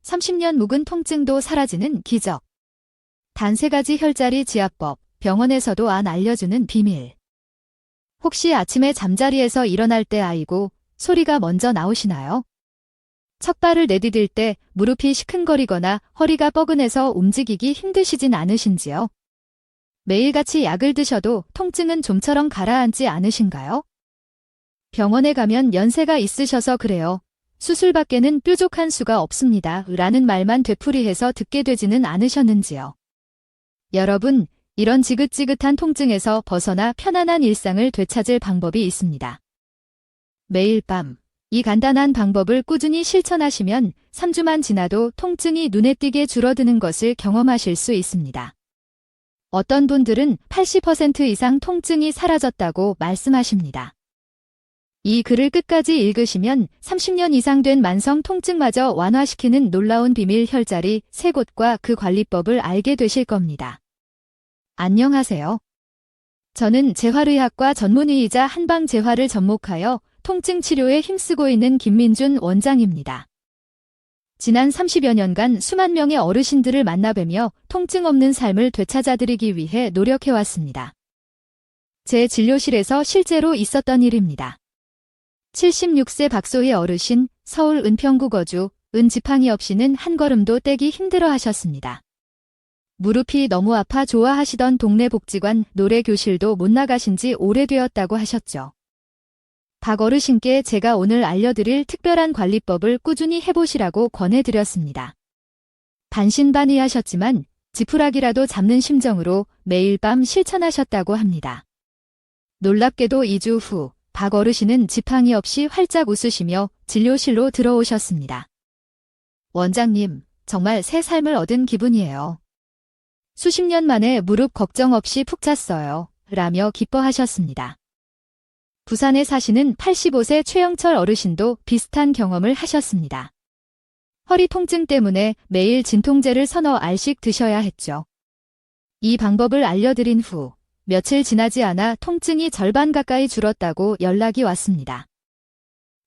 30년 묵은 통증도 사라지는 기적. 단 3가지 혈자리 지압법, 병원에서도 안 알려주는 비밀. 혹시 아침에 잠자리에서 일어날 때 아이고 소리가 먼저 나오시나요? 첫 발을 내디딜 때 무릎이 시큰거리거나 허리가 뻐근해서 움직이기 힘드시진 않으신지요? 매일같이 약을 드셔도 통증은 좀처럼 가라앉지 않으신가요? 병원에 가면 연세가 있으셔서 그래요. 수술밖에는 뾰족한 수가 없습니다. 라는 말만 되풀이해서 듣게 되지는 않으셨는지요? 여러분, 이런 지긋지긋한 통증에서 벗어나 편안한 일상을 되찾을 방법이 있습니다. 매일 밤, 이 간단한 방법을 꾸준히 실천하시면 3주만 지나도 통증이 눈에 띄게 줄어드는 것을 경험하실 수 있습니다. 어떤 분들은 80% 이상 통증이 사라졌다고 말씀하십니다. 이 글을 끝까지 읽으시면 30년 이상 된 만성 통증마저 완화시키는 놀라운 비밀 혈자리 3곳과 그 관리법을 알게 되실 겁니다. 안녕하세요. 저는 재활의학과 전문의이자 한방재활을 접목하여 통증 치료에 힘쓰고 있는 김민준 원장입니다. 지난 30여 년간 수만 명의 어르신들을 만나뵈며 통증 없는 삶을 되찾아드리기 위해 노력해왔습니다. 제 진료실에서 실제로 있었던 일입니다. 76세 박소희 어르신, 서울 은평구 거주, 지팡이 없이는 한 걸음도 떼기 힘들어 하셨습니다. 무릎이 너무 아파 좋아하시던 동네 복지관 노래교실도 못 나가신 지 오래되었다고 하셨죠. 박 어르신께 제가 오늘 알려드릴 특별한 관리법을 꾸준히 해보시라고 권해드렸습니다. 반신반의하셨지만 지푸라기라도 잡는 심정으로 매일 밤 실천하셨다고 합니다. 놀랍게도 2주 후 박 어르신은 지팡이 없이 활짝 웃으시며 진료실로 들어오셨습니다. 원장님, 정말 새 삶을 얻은 기분이에요. 수십 년 만에 무릎 걱정 없이 푹 잤어요. 라며 기뻐하셨습니다. 부산에 사시는 85세 최영철 어르신도 비슷한 경험을 하셨습니다. 허리 통증 때문에 매일 진통제를 서너 알씩 드셔야 했죠. 이 방법을 알려드린 후 며칠 지나지 않아 통증이 절반 가까이 줄었다고 연락이 왔습니다.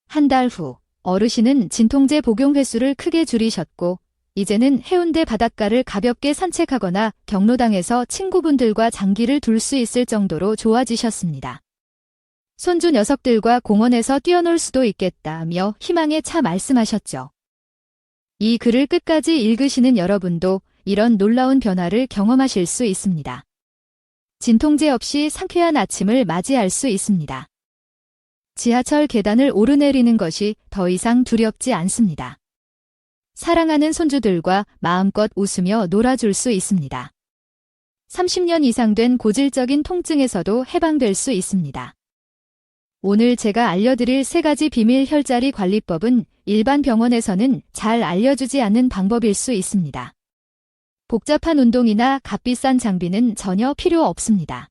한 달 후 어르신은 진통제 복용 횟수를 크게 줄이셨고 이제는 해운대 바닷가를 가볍게 산책하거나 경로당에서 친구분들과 장기를 둘 수 있을 정도로 좋아지셨습니다. 손주 녀석들과 공원에서 뛰어놀 수도 있겠다며 희망의 차 말씀하셨죠. 이 글을 끝까지 읽으시는 여러분도 이런 놀라운 변화를 경험하실 수 있습니다. 진통제 없이 상쾌한 아침을 맞이할 수 있습니다. 지하철 계단을 오르내리는 것이 더 이상 두렵지 않습니다. 사랑하는 손주들과 마음껏 웃으며 놀아줄 수 있습니다. 30년 이상 된 고질적인 통증에서도 해방될 수 있습니다. 오늘 제가 알려드릴 3가지 비밀 혈자리 관리법은 일반 병원에서는 잘 알려주지 않는 방법일 수 있습니다. 복잡한 운동이나 값비싼 장비는 전혀 필요 없습니다.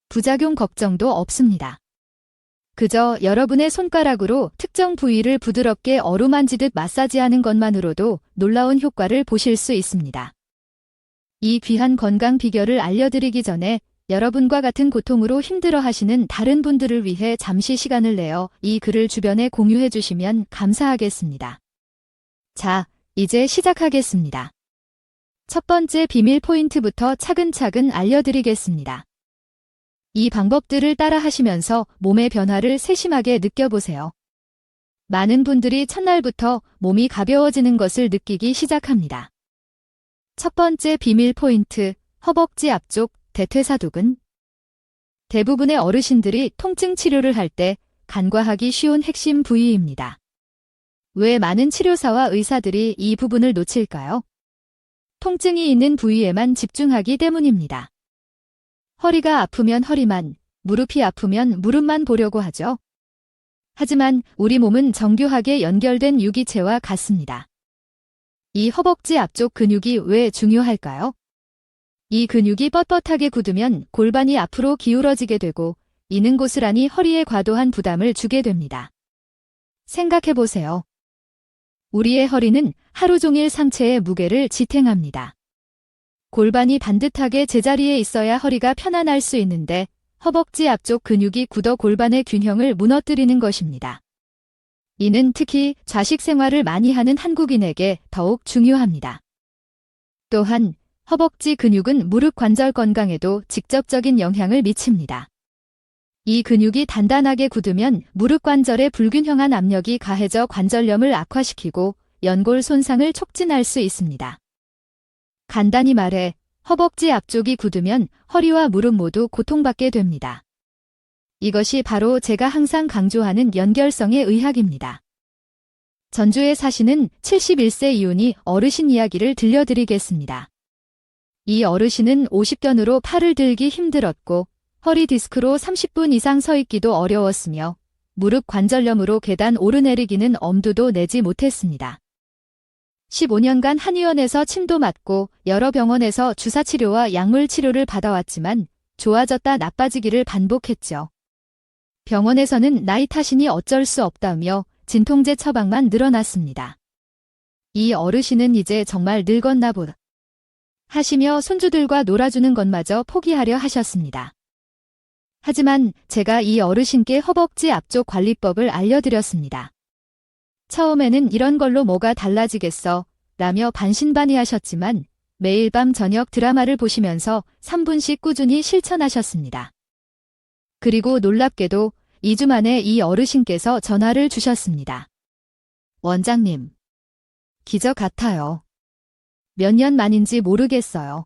부작용 걱정도 없습니다. 그저 여러분의 손가락으로 특정 부위를 부드럽게 어루만지듯 마사지하는 것만으로도 놀라운 효과를 보실 수 있습니다. 이 귀한 건강 비결을 알려드리기 전에 여러분과 같은 고통으로 힘들어하시는 다른 분들을 위해 잠시 시간을 내어 이 글을 주변에 공유해 주시면 감사하겠습니다. 자, 이제 시작하겠습니다. 첫 번째 비밀 포인트부터 차근차근 알려드리겠습니다. 이 방법들을 따라 하시면서 몸의 변화를 세심하게 느껴보세요. 많은 분들이 첫날부터 몸이 가벼워지는 것을 느끼기 시작합니다. 첫 번째 비밀 포인트, 허벅지 앞쪽 대퇴사두근. 대부분의 어르신들이 통증 치료를 할 때 간과하기 쉬운 핵심 부위입니다. 왜 많은 치료사와 의사들이 이 부분을 놓칠까요? 통증이 있는 부위에만 집중하기 때문입니다. 허리가 아프면 허리만, 무릎이 아프면 무릎만 보려고 하죠. 하지만 우리 몸은 정교하게 연결된 유기체와 같습니다. 이 허벅지 앞쪽 근육이 왜 중요할까요? 이 근육이 뻣뻣하게 굳으면 골반이 앞으로 기울어지게 되고 이는 고스란히 허리에 과도한 부담을 주게 됩니다. 생각해보세요. 우리의 허리는 하루 종일 상체의 무게를 지탱합니다. 골반이 반듯하게 제자리에 있어야 허리가 편안할 수 있는데 허벅지 앞쪽 근육이 굳어 골반의 균형을 무너뜨리는 것입니다. 이는 특히 좌식 생활을 많이 하는 한국인에게 더욱 중요합니다. 또한 허벅지 근육은 무릎 관절 건강에도 직접적인 영향을 미칩니다. 이 근육이 단단하게 굳으면 무릎 관절에 불균형한 압력이 가해져 관절염을 악화시키고 연골 손상을 촉진할 수 있습니다. 간단히 말해 허벅지 앞쪽이 굳으면 허리와 무릎 모두 고통받게 됩니다. 이것이 바로 제가 항상 강조하는 연결성의 의학입니다. 전주에 사시는 71세 이훈이 어르신 이야기를 들려드리겠습니다. 이 어르신은 50견으로 팔을 들기 힘들었고 허리 디스크로 30분 이상 서 있기도 어려웠으며 무릎 관절염으로 계단 오르내리기는 엄두도 내지 못했습니다. 15년간 한의원에서 침도 맞고 여러 병원에서 주사치료와 약물 치료를 받아왔지만 좋아졌다 나빠지기를 반복했죠. 병원에서는 나이 탓이니 어쩔 수 없다며 진통제 처방만 늘어났습니다. 이 어르신은 이제 정말 늙었나 보다 하시며 손주들과 놀아주는 것마저 포기하려 하셨습니다. 하지만 제가 이 어르신께 허벅지 앞쪽 관리법을 알려드렸습니다. 처음에는 이런 걸로 뭐가 달라지겠어 라며 반신반의하셨지만 매일 밤 저녁 드라마를 보시면서 3분씩 꾸준히 실천하셨습니다. 그리고 놀랍게도 2주 만에 이 어르신께서 전화를 주셨습니다. 원장님, 기적 같아요. 몇 년 만인지 모르겠어요.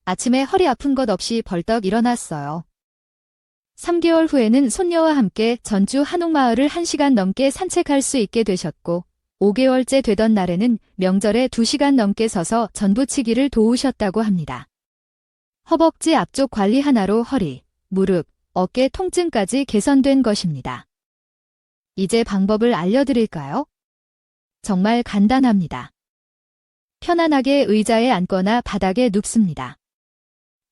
아침에 허리 아픈 것 없이 벌떡 일어났어요. 3개월 후에는 손녀와 함께 전주 한옥마을을 1시간 넘게 산책할 수 있게 되셨고 5개월째 되던 날에는 명절에 2시간 넘게 서서 전부치기를 도우셨다고 합니다. 허벅지 앞쪽 관리 하나로 허리, 무릎, 어깨 통증까지 개선된 것입니다. 이제 방법을 알려드릴까요? 정말 간단합니다. 편안하게 의자에 앉거나 바닥에 눕습니다.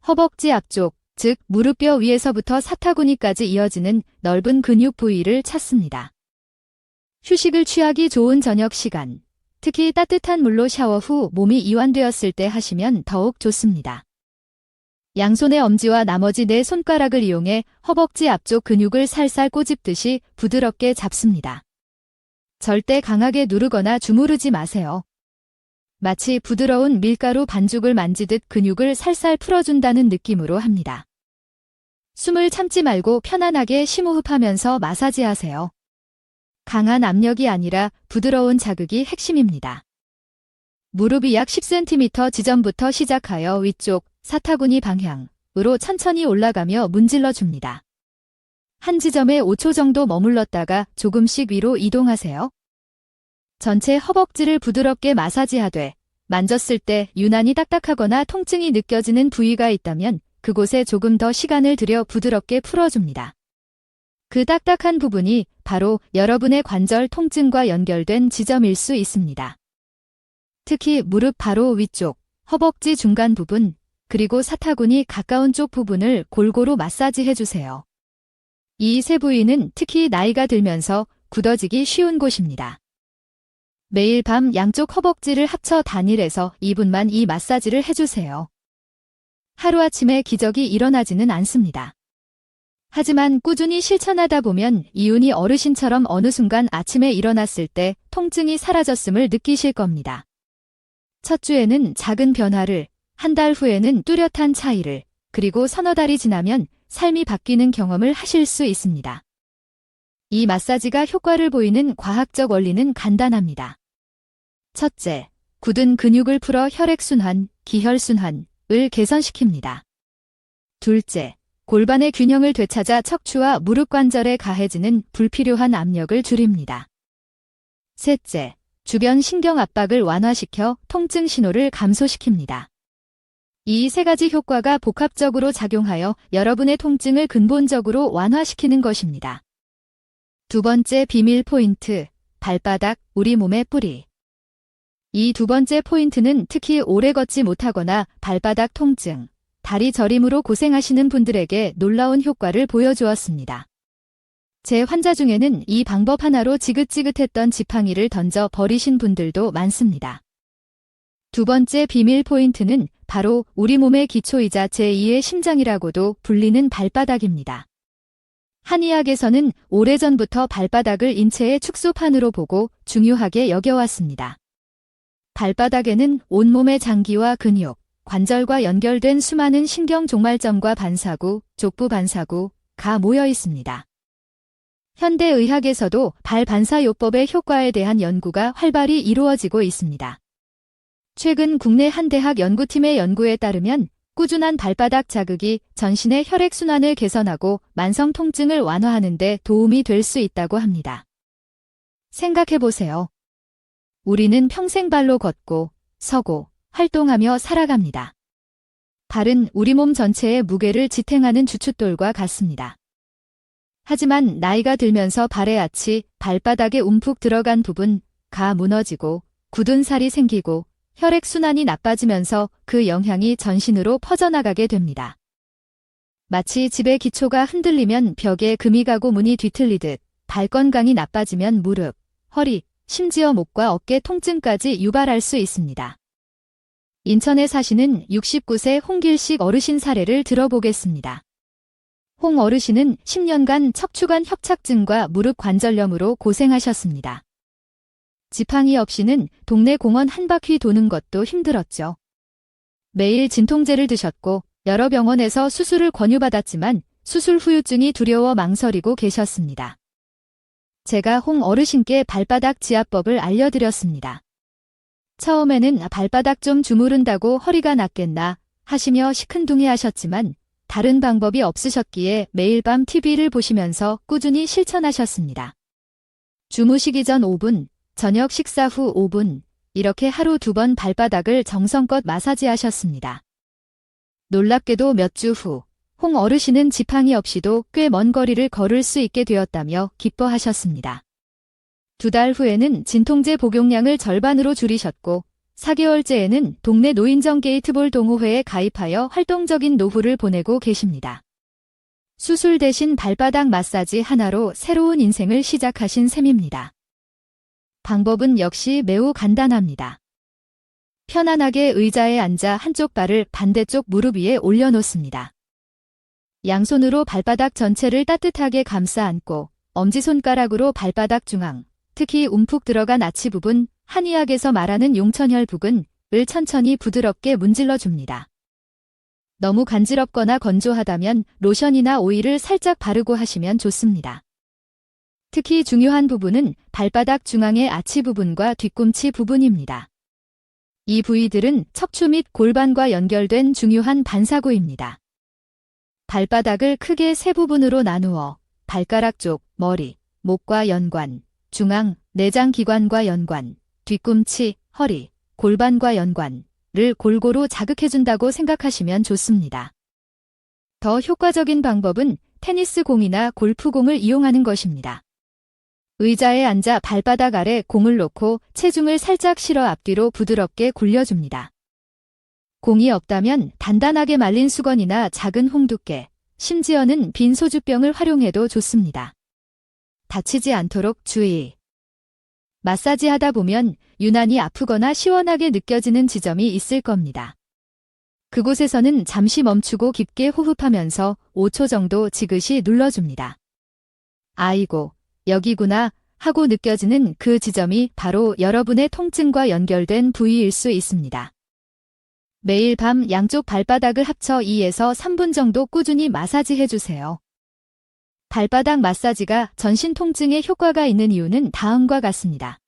허벅지 앞쪽, 즉 무릎뼈 위에서부터 사타구니까지 이어지는 넓은 근육 부위를 찾습니다. 휴식을 취하기 좋은 저녁 시간, 특히 따뜻한 물로 샤워 후 몸이 이완되었을 때 하시면 더욱 좋습니다. 양손의 엄지와 나머지 4손가락을 이용해 허벅지 앞쪽 근육을 살살 꼬집듯이 부드럽게 잡습니다. 절대 강하게 누르거나 주무르지 마세요. 마치 부드러운 밀가루 반죽을 만지듯 근육을 살살 풀어준다는 느낌으로 합니다. 숨을 참지 말고 편안하게 심호흡하면서 마사지하세요. 강한 압력이 아니라 부드러운 자극이 핵심입니다. 무릎이 약 10cm 지점부터 시작하여 위쪽, 사타구니 방향으로 천천히 올라가며 문질러줍니다. 한 지점에 5초 정도 머물렀다가 조금씩 위로 이동하세요. 전체 허벅지를 부드럽게 마사지하되 만졌을 때 유난히 딱딱하거나 통증이 느껴지는 부위가 있다면 그곳에 조금 더 시간을 들여 부드럽게 풀어줍니다. 그 딱딱한 부분이 바로 여러분의 관절 통증과 연결된 지점일 수 있습니다. 특히 무릎 바로 위쪽, 허벅지 중간 부분, 그리고 사타구니 가까운 쪽 부분을 골고루 마사지해주세요. 이 세 부위는 특히 나이가 들면서 굳어지기 쉬운 곳입니다. 매일 밤 양쪽 허벅지를 합쳐 단일해서 2분만 이 마사지를 해주세요. 하루아침에 기적이 일어나지는 않습니다. 하지만 꾸준히 실천하다 보면 이훈이 어르신처럼 어느 순간 아침에 일어났을 때 통증이 사라졌음을 느끼실 겁니다. 첫 주에는 작은 변화를, 한 달 후에는 뚜렷한 차이를, 그리고 서너 달이 지나면 삶이 바뀌는 경험을 하실 수 있습니다. 이 마사지가 효과를 보이는 과학적 원리는 간단합니다. 첫째, 굳은 근육을 풀어 혈액순환, 기혈순환을 개선시킵니다. 둘째, 골반의 균형을 되찾아 척추와 무릎 관절에 가해지는 불필요한 압력을 줄입니다. 셋째, 주변 신경 압박을 완화시켜 통증 신호를 감소시킵니다. 이 세 가지 효과가 복합적으로 작용하여 여러분의 통증을 근본적으로 완화시키는 것입니다. 두 번째 비밀 포인트, 발바닥, 우리 몸의 뿌리. 이 두 번째 포인트는 특히 오래 걷지 못하거나 발바닥 통증, 다리 저림으로 고생하시는 분들에게 놀라운 효과를 보여주었습니다. 제 환자 중에는 이 방법 하나로 지긋지긋했던 지팡이를 던져 버리신 분들도 많습니다. 두 번째 비밀 포인트는 바로 우리 몸의 기초이자 제2의 심장이라고도 불리는 발바닥입니다. 한의학에서는 오래전부터 발바닥을 인체의 축소판으로 보고 중요하게 여겨왔습니다. 발바닥에는 온몸의 장기와 근육, 관절과 연결된 수많은 신경 종말점과 반사구, 족부 반사구, 가 모여 있습니다. 현대의학에서도 발반사요법의 효과에 대한 연구가 활발히 이루어지고 있습니다. 최근 국내 한 대학 연구팀의 연구에 따르면 꾸준한 발바닥 자극이 전신의 혈액순환을 개선하고 만성 통증을 완화하는 데 도움이 될 수 있다고 합니다. 생각해보세요. 우리는 평생 발로 걷고, 서고, 활동하며 살아갑니다. 발은 우리 몸 전체의 무게를 지탱하는 주춧돌과 같습니다. 하지만 나이가 들면서 발의 아치, 발바닥에 움푹 들어간 부분, 가 무너지고 굳은 살이 생기고 혈액순환이 나빠지면서 그 영향이 전신으로 퍼져나가게 됩니다. 마치 집의 기초가 흔들리면 벽에 금이 가고 문이 뒤틀리듯 발 건강이 나빠지면 무릎, 허리, 심지어 목과 어깨 통증까지 유발할 수 있습니다. 인천에 사시는 69세 홍길식 어르신 사례를 들어보겠습니다. 홍 어르신은 10년간 척추관 협착증과 무릎 관절염으로 고생하셨습니다. 지팡이 없이는 동네 공원 한 바퀴 도는 것도 힘들었죠. 매일 진통제를 드셨고 여러 병원에서 수술을 권유받았지만 수술 후유증이 두려워 망설이고 계셨습니다. 제가 홍 어르신께 발바닥 지압법을 알려드렸습니다. 처음에는 발바닥 좀 주무른다고 허리가 낫겠나 하시며 시큰둥해 하셨지만 다른 방법이 없으셨기에 매일 밤 TV를 보시면서 꾸준히 실천하셨습니다. 주무시기 전 5분, 저녁 식사 후 5분, 이렇게 하루 2번 발바닥을 정성껏 마사지하셨습니다. 놀랍게도 몇 주 후, 홍 어르신은 지팡이 없이도 꽤 먼 거리를 걸을 수 있게 되었다며 기뻐하셨습니다. 2달 후에는 진통제 복용량을 절반으로 줄이셨고 4개월째에는 동네 노인정 게이트볼 동호회에 가입하여 활동적인 노후를 보내고 계십니다. 수술 대신 발바닥 마사지 하나로 새로운 인생을 시작하신 셈입니다. 방법은 역시 매우 간단합니다. 편안하게 의자에 앉아 한쪽 발을 반대쪽 무릎 위에 올려놓습니다. 양손으로 발바닥 전체를 따뜻하게 감싸 안고 엄지손가락으로 발바닥 중앙, 특히 움푹 들어간 아치 부분, 한의학에서 말하는 용천혈 부근을 천천히 부드럽게 문질러줍니다. 너무 간지럽거나 건조하다면 로션이나 오일을 살짝 바르고 하시면 좋습니다. 특히 중요한 부분은 발바닥 중앙의 아치 부분과 뒤꿈치 부분입니다. 이 부위들은 척추 및 골반과 연결된 중요한 반사구입니다. 발바닥을 크게 세 부분으로 나누어 발가락 쪽, 머리, 목과 연관, 중앙, 내장기관과 연관, 뒤꿈치, 허리, 골반과 연관을 골고루 자극해준다고 생각하시면 좋습니다. 더 효과적인 방법은 테니스 공이나 골프공을 이용하는 것입니다. 의자에 앉아 발바닥 아래 공을 놓고 체중을 살짝 실어 앞뒤로 부드럽게 굴려줍니다. 공이 없다면 단단하게 말린 수건이나 작은 홍두깨, 심지어는 빈 소주병을 활용해도 좋습니다. 다치지 않도록 주의. 마사지 하다 보면 유난히 아프거나 시원하게 느껴지는 지점이 있을 겁니다. 그곳에서는 잠시 멈추고 깊게 호흡하면서 5초 정도 지그시 눌러줍니다. 아이고, 여기구나 하고 느껴지는 그 지점이 바로 여러분의 통증과 연결된 부위일 수 있습니다. 매일 밤 양쪽 발바닥을 합쳐 2에서 3분 정도 꾸준히 마사지해주세요. 발바닥 마사지가 전신 통증에 효과가 있는 이유는 다음과 같습니다.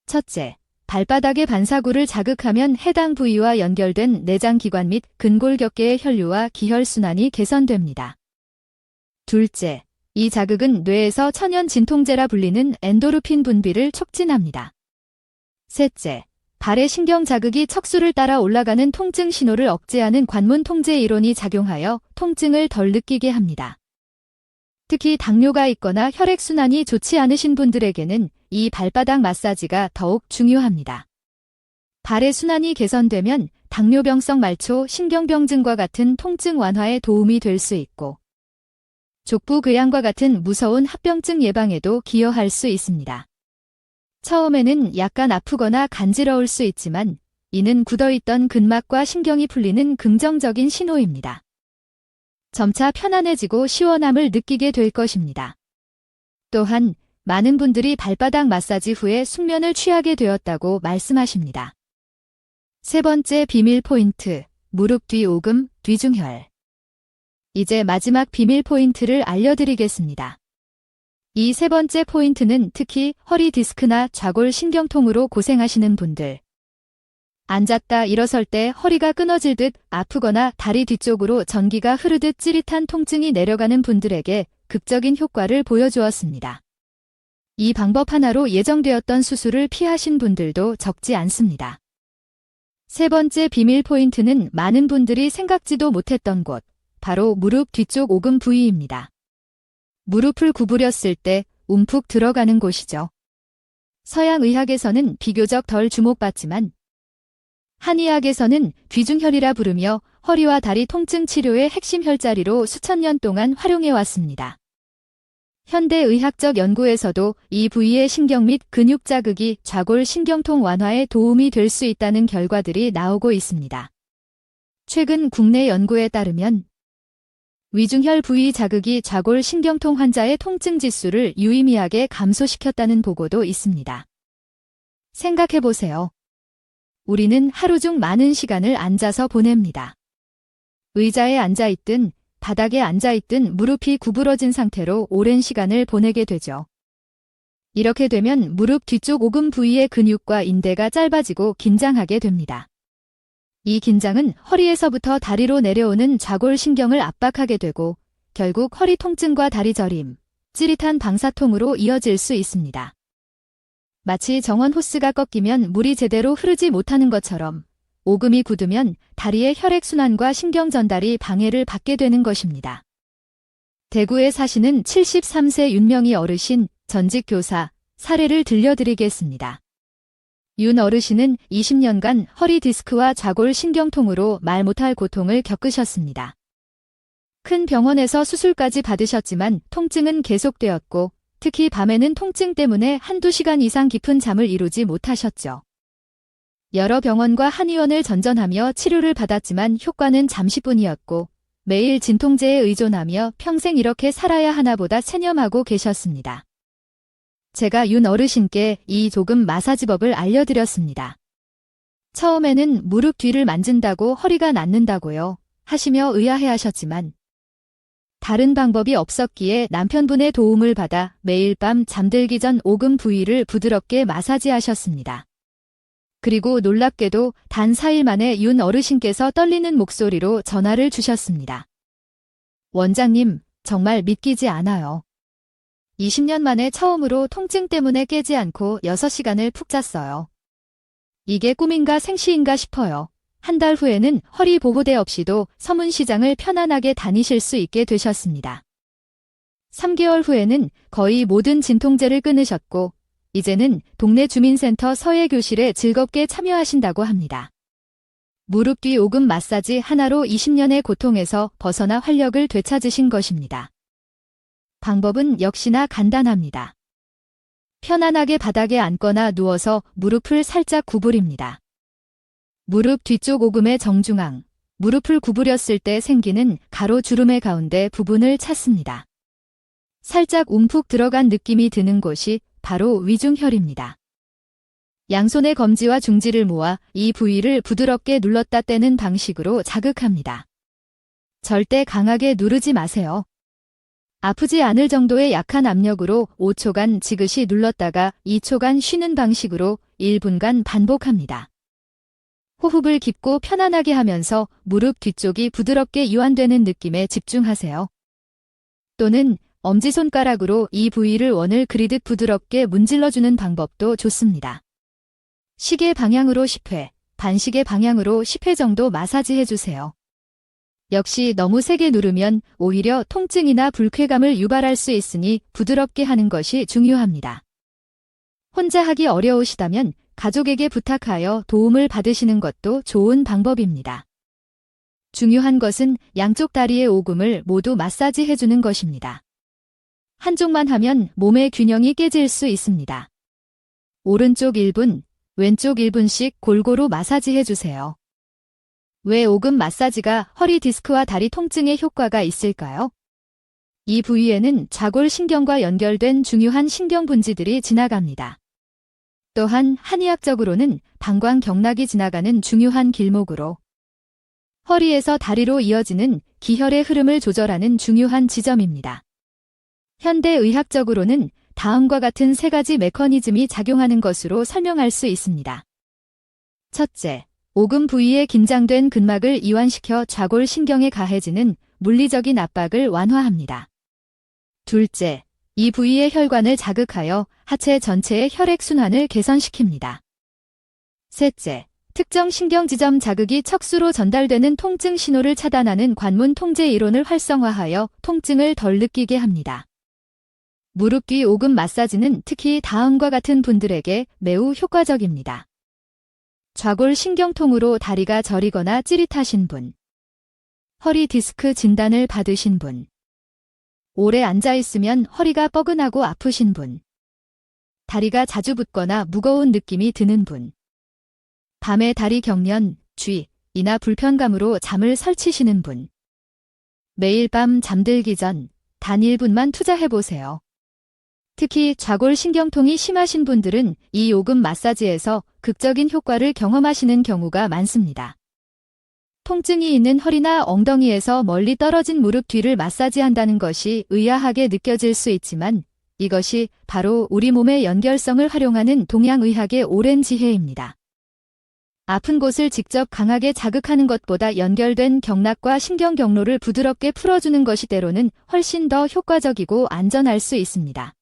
첫째, 발바닥의 반사구를 자극하면 해당 부위와 연결된 내장기관 및 근골격계의 혈류와 기혈순환이 개선됩니다. 둘째, 이 자극은 뇌에서 천연 진통제라 불리는 엔도르핀 분비를 촉진합니다. 셋째, 발의 신경 자극이 척수를 따라 올라가는 통증 신호를 억제하는 관문 통제 이론이 작용하여 통증을 덜 느끼게 합니다. 특히 당뇨가 있거나 혈액순환이 좋지 않으신 분들에게는 이 발바닥 마사지가 더욱 중요합니다. 발의 순환이 개선되면 당뇨병성 말초 신경병증과 같은 통증 완화에 도움이 될 수 있고 족부 궤양과 같은 무서운 합병증 예방에도 기여할 수 있습니다. 처음에는 약간 아프거나 간지러울 수 있지만 이는 굳어있던 근막과 신경이 풀리는 긍정적인 신호입니다. 점차 편안해지고 시원함을 느끼게 될 것입니다. 또한 많은 분들이 발바닥 마사지 후에 숙면을 취하게 되었다고 말씀하십니다. 세 번째 비밀 포인트, 무릎 뒤 오금, 뒤중혈. 이제 마지막 비밀 포인트를 알려드리겠습니다. 이 세 번째 포인트는 특히 허리 디스크나 좌골 신경통으로 고생하시는 분들, 앉았다 일어설 때 허리가 끊어질 듯 아프거나 다리 뒤쪽으로 전기가 흐르듯 찌릿한 통증이 내려가는 분들에게 극적인 효과를 보여주었습니다. 이 방법 하나로 예정되었던 수술을 피하신 분들도 적지 않습니다. 세 번째 비밀 포인트는 많은 분들이 생각지도 못했던 곳, 바로 무릎 뒤쪽 오금 부위입니다. 무릎을 구부렸을 때 움푹 들어가는 곳이죠. 서양 의학에서는 비교적 덜 주목받지만 한의학에서는 뒤중혈이라 부르며 허리와 다리 통증 치료의 핵심 혈자리로 수천 년 동안 활용해왔습니다. 현대 의학적 연구에서도 이 부위의 신경 및 근육 자극이 좌골 신경통 완화에 도움이 될 수 있다는 결과들이 나오고 있습니다. 최근 국내 연구에 따르면 위중혈 부위 자극이 좌골 신경통 환자의 통증 지수를 유의미하게 감소시켰다는 보고도 있습니다. 생각해보세요. 우리는 하루 중 많은 시간을 앉아서 보냅니다. 의자에 앉아있든 바닥에 앉아있든 무릎이 구부러진 상태로 오랜 시간을 보내게 되죠. 이렇게 되면 무릎 뒤쪽 오금 부위의 근육과 인대가 짧아지고 긴장하게 됩니다. 이 긴장은 허리에서부터 다리로 내려오는 좌골 신경을 압박하게 되고 결국 허리 통증과 다리 저림, 찌릿한 방사통으로 이어질 수 있습니다. 마치 정원 호스가 꺾이면 물이 제대로 흐르지 못하는 것처럼 오금이 굳으면 다리의 혈액순환과 신경 전달이 방해를 받게 되는 것입니다. 대구에 사시는 73세 윤명희 어르신, 전직 교사, 사례를 들려드리겠습니다. 윤 어르신은 20년간 허리 디스크와 좌골 신경통으로 말 못할 고통을 겪으셨습니다. 큰 병원에서 수술까지 받으셨지만 통증은 계속되었고 특히 밤에는 통증 때문에 한두 시간 이상 깊은 잠을 이루지 못하셨죠. 여러 병원과 한의원을 전전하며 치료를 받았지만 효과는 잠시뿐이었고 매일 진통제에 의존하며 평생 이렇게 살아야 하나보다 체념하고 계셨습니다. 제가 윤 어르신께 이 조금 마사지법을 알려드렸습니다. 처음에는 무릎 뒤를 만진다고 허리가 낫는다고요 하시며 의아해하셨지만 다른 방법이 없었기에 남편분의 도움을 받아 매일 밤 잠들기 전 오금 부위를 부드럽게 마사지하셨습니다. 그리고 놀랍게도 단 4일 만에 윤 어르신께서 떨리는 목소리로 전화를 주셨습니다. 원장님, 정말 믿기지 않아요. 20년 만에 처음으로 통증 때문에 깨지 않고 6시간을 푹 잤어요. 이게 꿈인가 생시인가 싶어요. 한 달 후에는 허리 보호대 없이도 서문시장을 편안하게 다니실 수 있게 되셨습니다. 3개월 후에는 거의 모든 진통제를 끊으셨고 이제는 동네 주민센터 서예교실에 즐겁게 참여하신다고 합니다. 무릎 뒤 오금 마사지 하나로 20년의 고통에서 벗어나 활력을 되찾으신 것입니다. 방법은 역시나 간단합니다. 편안하게 바닥에 앉거나 누워서 무릎을 살짝 구부립니다. 무릎 뒤쪽 오금의 정중앙, 무릎을 구부렸을 때 생기는 가로주름의 가운데 부분을 찾습니다. 살짝 움푹 들어간 느낌이 드는 곳이 바로 위중혈입니다. 양손의 검지와 중지를 모아 이 부위를 부드럽게 눌렀다 떼는 방식으로 자극합니다. 절대 강하게 누르지 마세요. 아프지 않을 정도의 약한 압력으로 5초간 지그시 눌렀다가 2초간 쉬는 방식으로 1분간 반복합니다. 호흡을 깊고 편안하게 하면서 무릎 뒤쪽이 부드럽게 이완되는 느낌에 집중하세요. 또는 엄지손가락으로 이 부위를 원을 그리듯 부드럽게 문질러주는 방법도 좋습니다. 시계 방향으로 10회, 반시계 방향으로 10회 정도 마사지해주세요. 역시 너무 세게 누르면 오히려 통증이나 불쾌감을 유발할 수 있으니 부드럽게 하는 것이 중요합니다. 혼자 하기 어려우시다면 가족에게 부탁하여 도움을 받으시는 것도 좋은 방법입니다. 중요한 것은 양쪽 다리의 오금을 모두 마사지해주는 것입니다. 한쪽만 하면 몸의 균형이 깨질 수 있습니다. 오른쪽 1분, 왼쪽 1분씩 골고루 마사지해주세요. 왜 오금 마사지가 허리 디스크와 다리 통증에 효과가 있을까요? 이 부위에는 좌골신경과 연결된 중요한 신경분지들이 지나갑니다. 또한 한의학적으로는 방광경락이 지나가는 중요한 길목으로 허리에서 다리로 이어지는 기혈의 흐름을 조절하는 중요한 지점입니다. 현대의학적으로는 다음과 같은 세 가지 메커니즘이 작용하는 것으로 설명할 수 있습니다. 첫째, 오금 부위에 긴장된 근막을 이완시켜 좌골신경에 가해지는 물리적인 압박을 완화합니다. 둘째, 이 부위의 혈관을 자극하여 하체 전체의 혈액순환을 개선시킵니다. 셋째, 특정 신경지점 자극이 척수로 전달되는 통증 신호를 차단하는 관문 통제 이론을 활성화하여 통증을 덜 느끼게 합니다. 무릎 뒤 오금 마사지는 특히 다음과 같은 분들에게 매우 효과적입니다. 좌골 신경통으로 다리가 저리거나 찌릿하신 분, 허리 디스크 진단을 받으신 분, 오래 앉아있으면 허리가 뻐근하고 아프신 분, 다리가 자주 붓거나 무거운 느낌이 드는 분, 밤에 다리 경련, 쥐이나 불편감으로 잠을 설치시는 분, 매일 밤 잠들기 전 단 1분만 투자해보세요. 특히 좌골신경통이 심하신 분들은 이 오금 마사지에서 극적인 효과를 경험하시는 경우가 많습니다. 통증이 있는 허리나 엉덩이에서 멀리 떨어진 무릎 뒤를 마사지한다는 것이 의아하게 느껴질 수 있지만 이것이 바로 우리 몸의 연결성을 활용하는 동양의학의 오랜 지혜입니다. 아픈 곳을 직접 강하게 자극하는 것보다 연결된 경락과 신경 경로를 부드럽게 풀어주는 것이 때로는 훨씬 더 효과적이고 안전할 수 있습니다.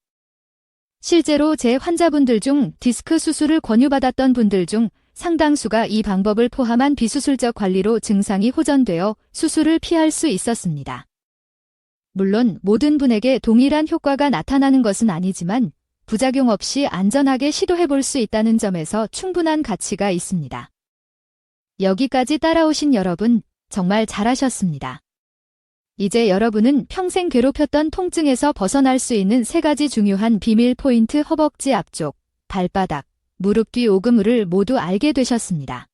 실제로 제 환자분들 중 디스크 수술을 권유받았던 분들 중 상당수가 이 방법을 포함한 비수술적 관리로 증상이 호전되어 수술을 피할 수 있었습니다. 물론 모든 분에게 동일한 효과가 나타나는 것은 아니지만 부작용 없이 안전하게 시도해볼 수 있다는 점에서 충분한 가치가 있습니다. 여기까지 따라오신 여러분, 정말 잘하셨습니다. 이제 여러분은 평생 괴롭혔던 통증에서 벗어날 수 있는 세 가지 중요한 비밀 포인트 허벅지 앞쪽, 발바닥, 무릎 뒤 오금을 모두 알게 되셨습니다.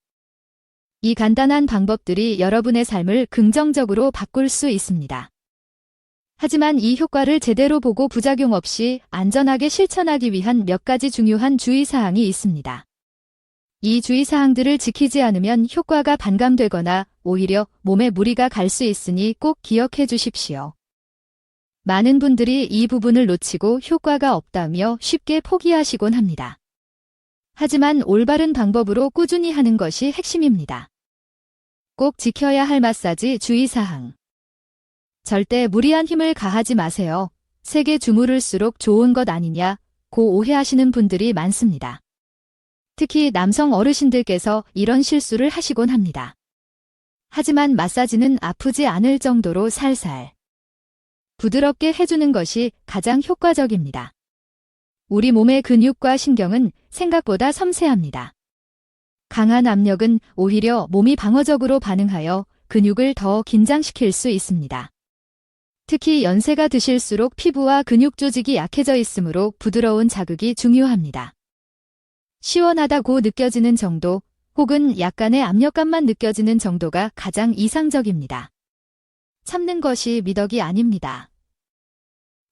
이 간단한 방법들이 여러분의 삶을 긍정적으로 바꿀 수 있습니다. 하지만 이 효과를 제대로 보고 부작용 없이 안전하게 실천하기 위한 몇 가지 중요한 주의사항이 있습니다. 이 주의사항들을 지키지 않으면 효과가 반감되거나 오히려 몸에 무리가 갈 수 있으니 꼭 기억해 주십시오. 많은 분들이 이 부분을 놓치고 효과가 없다며 쉽게 포기하시곤 합니다. 하지만 올바른 방법으로 꾸준히 하는 것이 핵심입니다. 꼭 지켜야 할 마사지 주의사항. 절대 무리한 힘을 가하지 마세요. 세게 주무를수록 좋은 것 아니냐, 고 오해하시는 분들이 많습니다. 특히 남성 어르신들께서 이런 실수를 하시곤 합니다. 하지만 마사지는 아프지 않을 정도로 살살, 부드럽게 해주는 것이 가장 효과적입니다. 우리 몸의 근육과 신경은 생각보다 섬세합니다. 강한 압력은 오히려 몸이 방어적으로 반응하여 근육을 더 긴장시킬 수 있습니다. 특히 연세가 드실수록 피부와 근육 조직이 약해져 있으므로 부드러운 자극이 중요합니다. 시원하다고 느껴지는 정도 혹은 약간의 압력감만 느껴지는 정도가 가장 이상적입니다. 참는 것이 미덕이 아닙니다.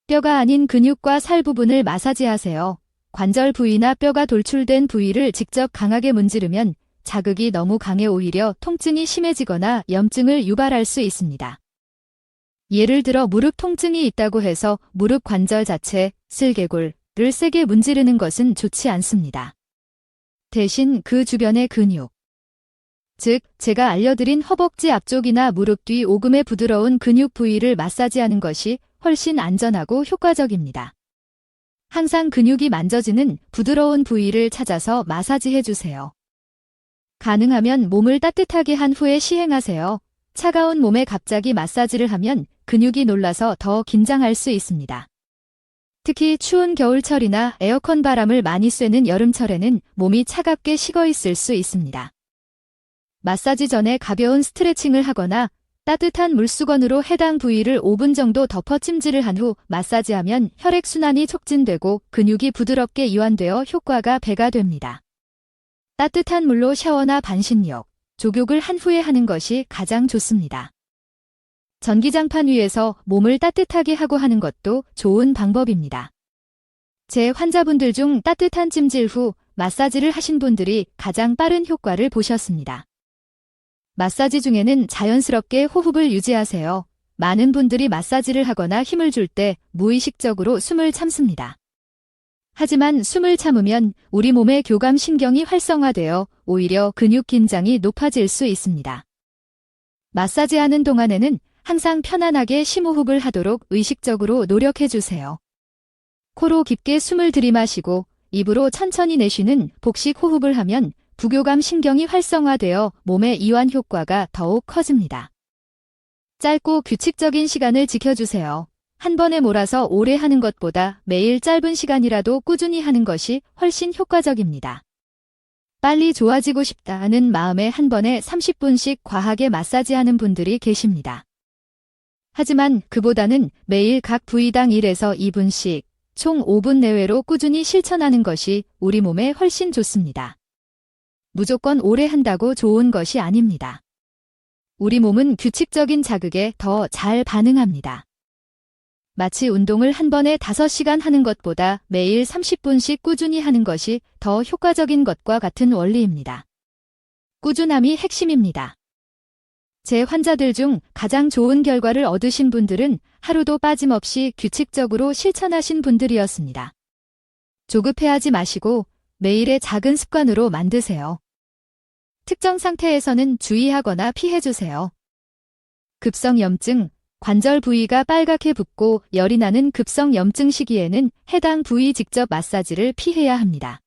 뼈가 아닌 근육과 살 부분을 마사지하세요. 관절 부위나 뼈가 돌출된 부위를 직접 강하게 문지르면 자극이 너무 강해 오히려 통증이 심해지거나 염증을 유발할 수 있습니다. 예를 들어 무릎 통증이 있다고 해서 무릎 관절 자체, 슬개골을 세게 문지르는 것은 좋지 않습니다. 대신 그 주변의 근육, 즉 제가 알려드린 허벅지 앞쪽이나 무릎 뒤 오금의 부드러운 근육 부위를 마사지하는 것이 훨씬 안전하고 효과적입니다. 항상 근육이 만져지는 부드러운 부위를 찾아서 마사지해주세요. 가능하면 몸을 따뜻하게 한 후에 시행하세요. 차가운 몸에 갑자기 마사지를 하면 근육이 놀라서 더 긴장할 수 있습니다. 특히 추운 겨울철이나 에어컨 바람을 많이 쐬는 여름철에는 몸이 차갑게 식어 있을 수 있습니다. 마사지 전에 가벼운 스트레칭을 하거나 따뜻한 물수건으로 해당 부위를 5분 정도 덮어 찜질을 한 후 마사지하면 혈액순환이 촉진되고 근육이 부드럽게 이완되어 효과가 배가 됩니다. 따뜻한 물로 샤워나 반신욕, 족욕을 한 후에 하는 것이 가장 좋습니다. 전기장판 위에서 몸을 따뜻하게 하고 하는 것도 좋은 방법입니다. 제 환자분들 중 따뜻한 찜질 후 마사지를 하신 분들이 가장 빠른 효과를 보셨습니다. 마사지 중에는 자연스럽게 호흡을 유지하세요. 많은 분들이 마사지를 하거나 힘을 줄 때 무의식적으로 숨을 참습니다. 하지만 숨을 참으면 우리 몸의 교감 신경이 활성화되어 오히려 근육 긴장이 높아질 수 있습니다. 마사지하는 동안에는 항상 편안하게 심호흡을 하도록 의식적으로 노력해 주세요. 코로 깊게 숨을 들이마시고 입으로 천천히 내쉬는 복식 호흡을 하면 부교감 신경이 활성화되어 몸의 이완 효과가 더욱 커집니다. 짧고 규칙적인 시간을 지켜주세요. 한 번에 몰아서 오래 하는 것보다 매일 짧은 시간이라도 꾸준히 하는 것이 훨씬 효과적입니다. 빨리 좋아지고 싶다는 마음에 한 번에 30분씩 과하게 마사지하는 분들이 계십니다. 하지만 그보다는 매일 각 부위당 1에서 2분씩 총 5분 내외로 꾸준히 실천하는 것이 우리 몸에 훨씬 좋습니다. 무조건 오래 한다고 좋은 것이 아닙니다. 우리 몸은 규칙적인 자극에 더 잘 반응합니다. 마치 운동을 한 번에 5시간 하는 것보다 매일 30분씩 꾸준히 하는 것이 더 효과적인 것과 같은 원리입니다. 꾸준함이 핵심입니다. 제 환자들 중 가장 좋은 결과를 얻으신 분들은 하루도 빠짐없이 규칙적으로 실천하신 분들이었습니다. 조급해하지 마시고 매일의 작은 습관으로 만드세요. 특정 상태에서는 주의하거나 피해주세요. 급성염증, 관절 부위가 빨갛게 붓고 열이 나는 급성염증 시기에는 해당 부위 직접 마사지를 피해야 합니다.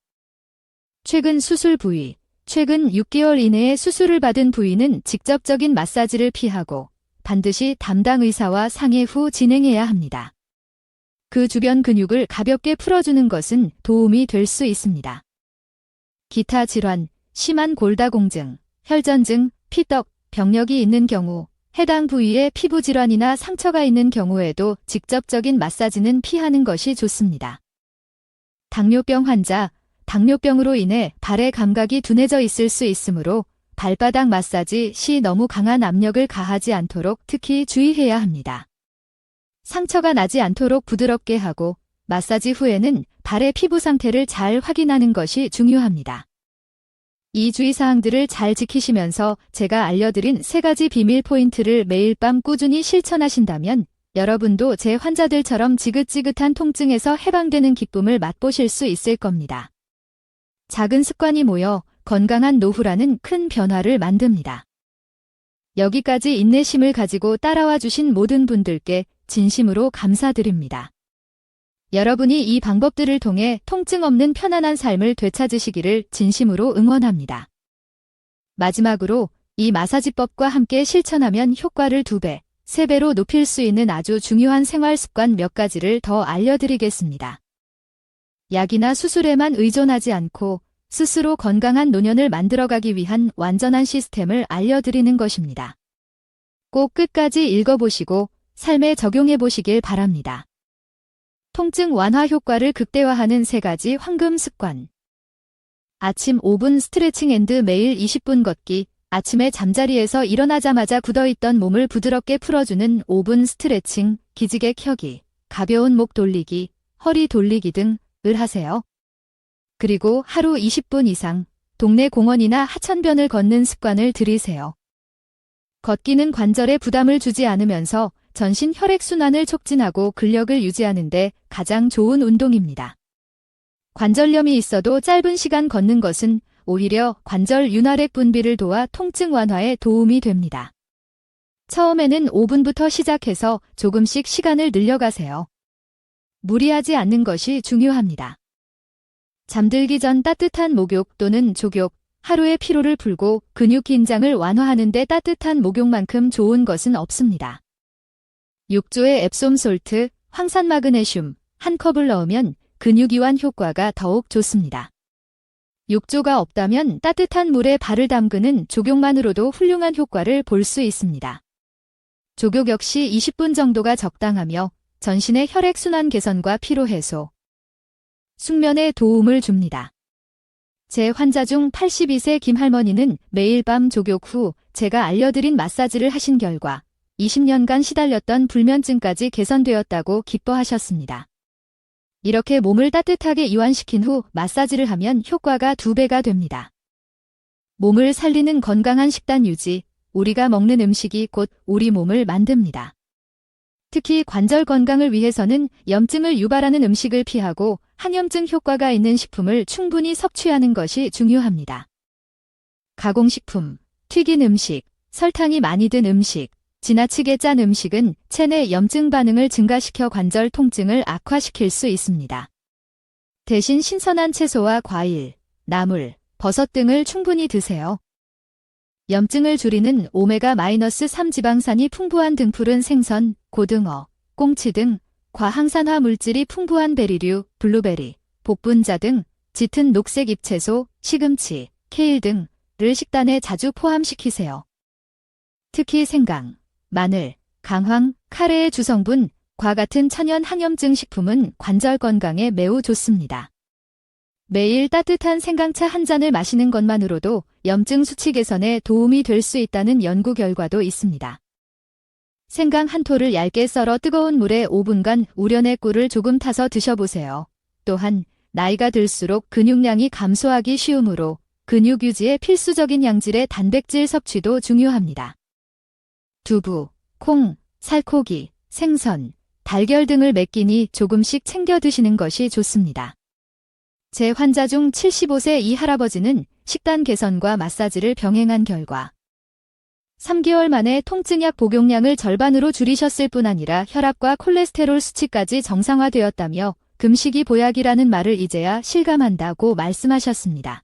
최근 수술 부위, 최근 6개월 이내에 수술을 받은 부위는 직접적인 마사지를 피하고 반드시 담당 의사와 상의 후 진행해야 합니다. 그 주변 근육을 가볍게 풀어주는 것은 도움이 될 수 있습니다. 기타 질환, 심한 골다공증, 혈전증, 피떡, 병력이 있는 경우, 해당 부위에 피부 질환이나 상처가 있는 경우에도 직접적인 마사지는 피하는 것이 좋습니다. 당뇨병 환자, 당뇨병으로 인해 발의 감각이 둔해져 있을 수 있으므로 발바닥 마사지 시 너무 강한 압력을 가하지 않도록 특히 주의해야 합니다. 상처가 나지 않도록 부드럽게 하고 마사지 후에는 발의 피부 상태를 잘 확인하는 것이 중요합니다. 이 주의사항들을 잘 지키시면서 제가 알려드린 3가지 비밀 포인트를 매일 밤 꾸준히 실천하신다면 여러분도 제 환자들처럼 지긋지긋한 통증에서 해방되는 기쁨을 맛보실 수 있을 겁니다. 작은 습관이 모여 건강한 노후라는 큰 변화를 만듭니다. 여기까지 인내심을 가지고 따라와 주신 모든 분들께 진심으로 감사드립니다. 여러분이 이 방법들을 통해 통증 없는 편안한 삶을 되찾으시기를 진심으로 응원합니다. 마지막으로 이 마사지법과 함께 실천하면 효과를 2배, 3배로 높일 수 있는 아주 중요한 생활 습관 몇 가지를 더 알려드리겠습니다. 약이나 수술에만 의존하지 않고 스스로 건강한 노년을 만들어가기 위한 완전한 시스템을 알려드리는 것입니다. 꼭 끝까지 읽어보시고 삶에 적용해보시길 바랍니다. 통증 완화 효과를 극대화하는 3가지 황금 습관. 아침 5분 스트레칭 앤드 매일 20분 걷기. 아침에 잠자리에서 일어나자마자 굳어있던 몸을 부드럽게 풀어주는 5분 스트레칭, 기지개 켜기, 가벼운 목 돌리기, 허리 돌리기 등을 하세요. 그리고 하루 20분 이상 동네 공원이나 하천변을 걷는 습관을 들이세요. 걷기는 관절에 부담을 주지 않으면서 전신 혈액순환을 촉진하고 근력을 유지하는 데 가장 좋은 운동입니다. 관절염이 있어도 짧은 시간 걷는 것은 오히려 관절 윤활액 분비를 도와 통증 완화에 도움이 됩니다. 처음에는 5분부터 시작해서 조금씩 시간을 늘려가세요. 무리하지 않는 것이 중요합니다. 잠들기 전 따뜻한 목욕 또는 족욕, 하루의 피로를 풀고 근육 긴장을 완화하는 데 따뜻한 목욕만큼 좋은 것은 없습니다. 욕조에 앱솜 솔트, 황산 마그네슘 한 컵을 넣으면 근육 이완 효과가 더욱 좋습니다. 욕조가 없다면 따뜻한 물에 발을 담그는 족욕만으로도 훌륭한 효과를 볼 수 있습니다. 족욕 역시 20분 정도가 적당하며 전신의 혈액순환 개선과 피로 해소, 숙면에 도움을 줍니다. 제 환자 중 82세 김할머니는 매일 밤 족욕 후 제가 알려드린 마사지를 하신 결과 20년간 시달렸던 불면증까지 개선되었다고 기뻐하셨습니다. 이렇게 몸을 따뜻하게 이완시킨 후 마사지를 하면 효과가 2배가 됩니다. 몸을 살리는 건강한 식단 유지, 우리가 먹는 음식이 곧 우리 몸을 만듭니다. 특히 관절 건강을 위해서는 염증을 유발하는 음식을 피하고 항염증 효과가 있는 식품을 충분히 섭취하는 것이 중요합니다. 가공식품, 튀긴 음식, 설탕이 많이 든 음식, 지나치게 짠 음식은 체내 염증 반응을 증가시켜 관절 통증을 악화시킬 수 있습니다. 대신 신선한 채소와 과일, 나물, 버섯 등을 충분히 드세요. 염증을 줄이는 오메가-3 지방산이 풍부한 등푸른 생선, 고등어, 꽁치 등 과항산화 물질이 풍부한 베리류, 블루베리, 복분자 등 짙은 녹색 잎채소, 시금치, 케일 등을 식단에 자주 포함시키세요. 특히 생강, 마늘, 강황, 카레의 주성분, 과 같은 천연 항염증 식품은 관절 건강에 매우 좋습니다. 매일 따뜻한 생강차 한 잔을 마시는 것만으로도 염증 수치 개선에 도움이 될 수 있다는 연구 결과도 있습니다. 생강 한 톨을 얇게 썰어 뜨거운 물에 5분간 우려내 꿀을 조금 타서 드셔보세요. 또한 나이가 들수록 근육량이 감소하기 쉬우므로 근육 유지에 필수적인 양질의 단백질 섭취도 중요합니다. 두부, 콩, 살코기, 생선, 달걀 등을 몇 끼니 조금씩 챙겨 드시는 것이 좋습니다. 제 환자 중 75세 이 할아버지는 식단 개선과 마사지를 병행한 결과 3개월 만에 통증약 복용량을 절반으로 줄이셨을 뿐 아니라 혈압과 콜레스테롤 수치까지 정상화되었다며 금식이 보약이라는 말을 이제야 실감한다고 말씀하셨습니다.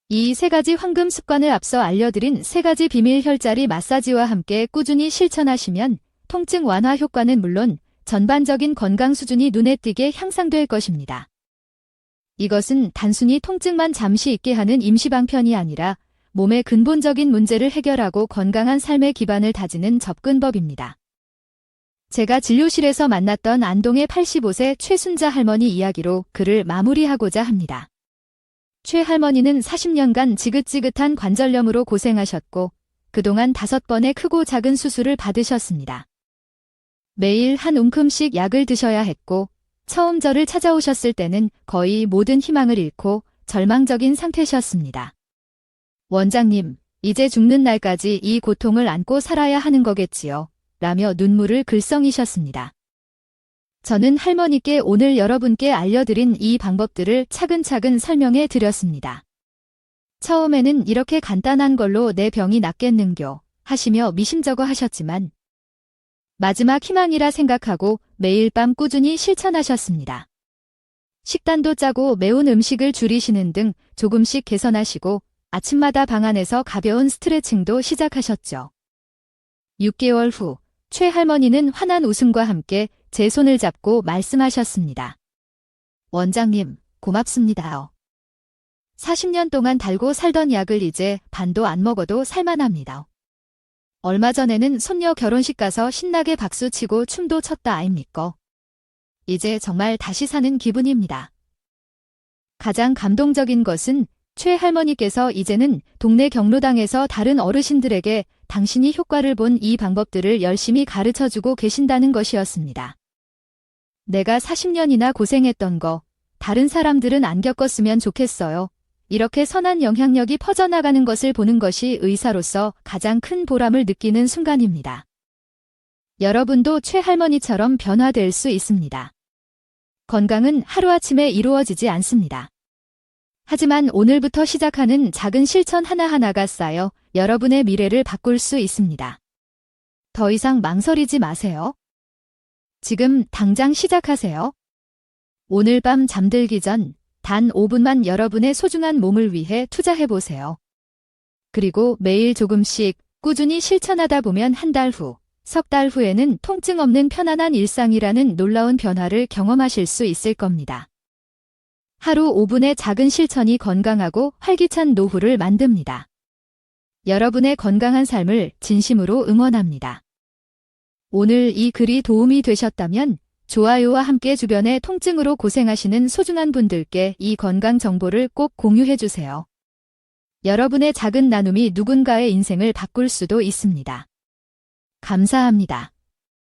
이 3가지 황금 습관을 앞서 알려드린 3가지 비밀 혈자리 마사지와 함께 꾸준히 실천하시면 통증 완화 효과는 물론 전반적인 건강 수준이 눈에 띄게 향상될 것입니다. 이것은 단순히 통증만 잠시 잊게 하는 임시방편이 아니라 몸의 근본적인 문제를 해결하고 건강한 삶의 기반을 다지는 접근법입니다. 제가 진료실에서 만났던 안동의 85세 최순자 할머니 이야기로 글을 마무리하고자 합니다. 최 할머니는 40년간 지긋지긋한 관절염으로 고생하셨고 그동안 5번의 크고 작은 수술을 받으셨습니다. 매일 한 움큼씩 약을 드셔야 했고 처음 저를 찾아오셨을 때는 거의 모든 희망을 잃고 절망적인 상태셨습니다. 원장님, 이제 죽는 날까지 이 고통을 안고 살아야 하는 거겠지요. 라며 눈물을 글썽이셨습니다. 저는 할머니께 오늘 여러분께 알려드린 이 방법들을 차근차근 설명해 드렸습니다. 처음에는 이렇게 간단한 걸로 내 병이 낫겠는겨 하시며 미심쩍어 하셨지만 마지막 희망이라 생각하고 매일 밤 꾸준히 실천하셨습니다. 식단도 짜고 매운 음식을 줄이시는 등 조금씩 개선하시고 아침마다 방 안에서 가벼운 스트레칭도 시작하셨죠. 6개월 후 최 할머니는 환한 웃음과 함께 제 손을 잡고 말씀하셨습니다. 원장님, 고맙습니다요. 40년 동안 달고 살던 약을 이제 반도 안 먹어도 살만합니다. 얼마 전에는 손녀 결혼식 가서 신나게 박수치고 춤도 췄다 아닙니까? 이제 정말 다시 사는 기분입니다. 가장 감동적인 것은 최 할머니께서 이제는 동네 경로당에서 다른 어르신들에게 당신이 효과를 본 이 방법들을 열심히 가르쳐주고 계신다는 것이었습니다. 내가 40년이나 고생했던 거 다른 사람들은 안 겪었으면 좋겠어요. 이렇게 선한 영향력이 퍼져나가는 것을 보는 것이 의사로서 가장 큰 보람을 느끼는 순간입니다. 여러분도 최 할머니처럼 변화될 수 있습니다. 건강은 하루아침에 이루어지지 않습니다. 하지만 오늘부터 시작하는 작은 실천 하나하나가 쌓여 여러분의 미래를 바꿀 수 있습니다. 더 이상 망설이지 마세요. 지금 당장 시작하세요. 오늘 밤 잠들기 전 단 5분만 여러분의 소중한 몸을 위해 투자해보세요. 그리고 매일 조금씩 꾸준히 실천하다 보면 한 달 후, 석 달 후에는 통증 없는 편안한 일상이라는 놀라운 변화를 경험하실 수 있을 겁니다. 하루 5분의 작은 실천이 건강하고 활기찬 노후를 만듭니다. 여러분의 건강한 삶을 진심으로 응원합니다. 오늘 이 글이 도움이 되셨다면 좋아요와 함께 주변의 통증으로 고생하시는 소중한 분들께 이 건강 정보를 꼭 공유해 주세요. 여러분의 작은 나눔이 누군가의 인생을 바꿀 수도 있습니다. 감사합니다.